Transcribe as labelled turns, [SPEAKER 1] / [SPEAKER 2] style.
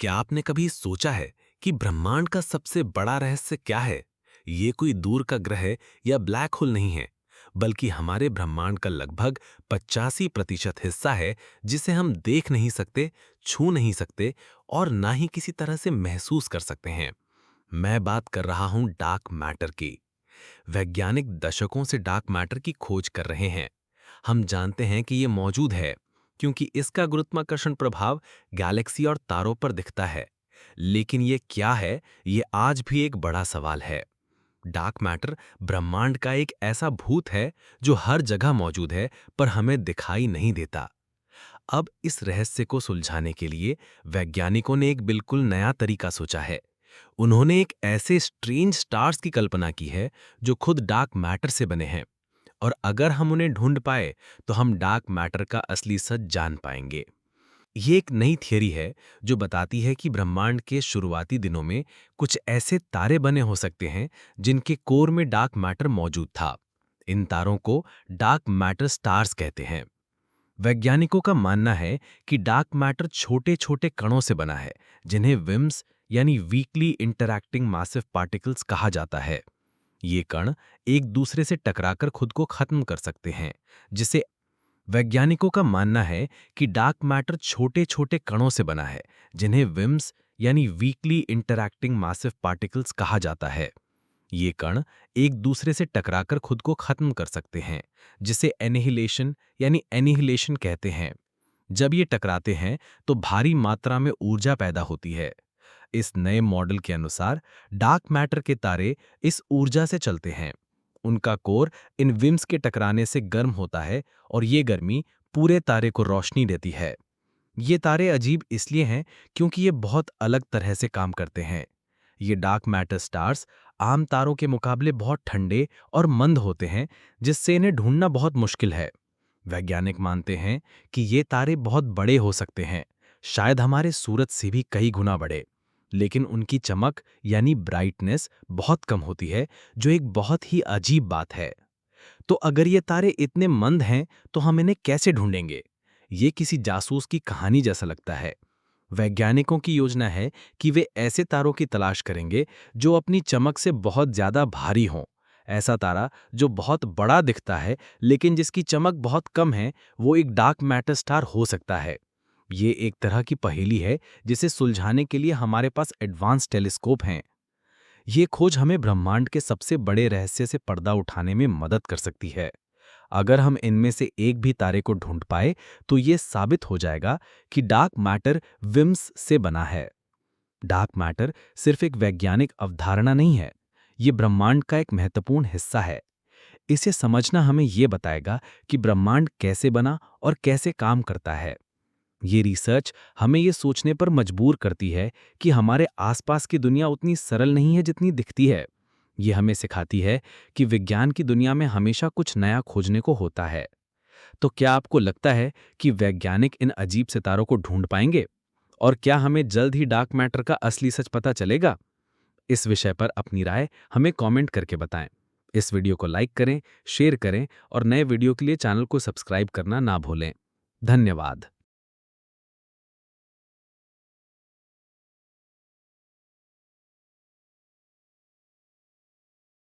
[SPEAKER 1] क्या आपने कभी सोचा है कि ब्रह्मांड का सबसे बड़ा रहस्य क्या है? ये कोई दूर का ग्रह या ब्लैक होल नहीं है, बल्कि हमारे ब्रह्मांड का लगभग 85% हिस्सा है, जिसे हम देख नहीं सकते, छू नहीं सकते और ना ही किसी तरह से महसूस कर सकते हैं। मैं बात कर रहा हूं डार्क मैटर की। वैज्ञानिक दशकों से डार्क मैटर की खोज कर रहे हैं। हम जानते हैं कि ये मौजूद है क्योंकि इसका गुरुत्वाकर्षण प्रभाव गैलेक्सी और तारों पर दिखता है। लेकिन ये क्या है, ये आज भी एक बड़ा सवाल है। डार्क मैटर ब्रह्मांड का एक ऐसा भूत है जो हर जगह मौजूद है, पर हमें दिखाई नहीं देता। अब इस रहस्य को सुलझाने के लिए वैज्ञानिकों ने एक बिल्कुल नया तरीका सोचा है। उन्होंने एक ऐसे स्ट्रेंज स्टार्स की कल्पना की है जो खुद डार्क मैटर से बने हैं, और अगर हम उन्हें ढूंढ पाए तो हम डार्क मैटर का असली सच जान पाएंगे। ये एक नई थियरी है जो बताती है कि ब्रह्मांड के शुरुआती दिनों में कुछ ऐसे तारे बने हो सकते हैं जिनके कोर में डार्क मैटर मौजूद था। इन तारों को डार्क मैटर स्टार्स कहते हैं। वैज्ञानिकों का मानना है कि डार्क मैटर छोटे छोटे कणों से बना है, जिन्हें विम्स यानी वीकली इंटरैक्टिंग मैसिव पार्टिकल्स कहा जाता है। ये कण एक दूसरे से टकराकर खुद को खत्म कर सकते हैं, जिसे वैज्ञानिकों का मानना है कि डार्क मैटर छोटे छोटे कणों से बना है, जिन्हें विम्स यानी वीकली इंटरैक्टिंग मैसिव पार्टिकल्स कहा जाता है। ये कण एक दूसरे से टकराकर खुद को खत्म कर सकते हैं, जिसे एनिहिलेशन यानी एनिहिलेशन कहते हैं। जब ये टकराते हैं तो भारी मात्रा में ऊर्जा पैदा होती है। इस नए मॉडल के अनुसार डार्क मैटर के तारे इस ऊर्जा से चलते हैं। उनका कोर इन विम्स के टकराने से गर्म होता है और ये गर्मी पूरे तारे को रोशनी देती है। ये तारे अजीब इसलिए हैं क्योंकि ये बहुत अलग तरह से काम करते हैं। ये डार्क मैटर स्टार्स आम तारों के मुकाबले बहुत ठंडे और मंद होते हैं, जिससे इन्हें ढूंढना बहुत मुश्किल है। वैज्ञानिक मानते हैं कि ये तारे बहुत बड़े हो सकते हैं, शायद हमारे सूरज से भी कई गुना बड़े, लेकिन उनकी चमक यानी ब्राइटनेस बहुत कम होती है, जो एक बहुत ही अजीब बात है। तो अगर ये तारे इतने मंद हैं, तो हम इन्हें कैसे ढूंढेंगे? ये किसी जासूस की कहानी जैसा लगता है। वैज्ञानिकों की योजना है कि वे ऐसे तारों की तलाश करेंगे जो अपनी चमक से बहुत ज्यादा भारी हों। ऐसा तारा जो बहुत बड़ा दिखता है लेकिन जिसकी चमक बहुत कम है, वो एक डार्क मैटर स्टार हो सकता है। ये एक तरह की पहेली है जिसे सुलझाने के लिए हमारे पास एडवांस टेलीस्कोप हैं। ये खोज हमें ब्रह्मांड के सबसे बड़े रहस्य से पर्दा उठाने में मदद कर सकती है। अगर हम इनमें से एक भी तारे को ढूंढ पाए तो ये साबित हो जाएगा कि डार्क मैटर विम्स से बना है। डार्क मैटर सिर्फ एक वैज्ञानिक अवधारणा नहीं है, ये ब्रह्मांड का एक महत्वपूर्ण हिस्सा है। इसे समझना हमें ये बताएगा कि ब्रह्मांड कैसे बना और कैसे काम करता है। ये रिसर्च हमें ये सोचने पर मजबूर करती है कि हमारे आसपास की दुनिया उतनी सरल नहीं है जितनी दिखती है। ये हमें सिखाती है कि विज्ञान की दुनिया में हमेशा कुछ नया खोजने को होता है। तो क्या आपको लगता है कि वैज्ञानिक इन अजीब सितारों को ढूंढ पाएंगे? और क्या हमें जल्द ही डार्क मैटर का असली सच पता चलेगा? इस विषय पर अपनी राय हमें कमेंट करके बताएं। इस वीडियो को लाइक करें, शेयर करें और नए वीडियो के लिए चैनल को सब्सक्राइब करना ना भूलें। धन्यवाद।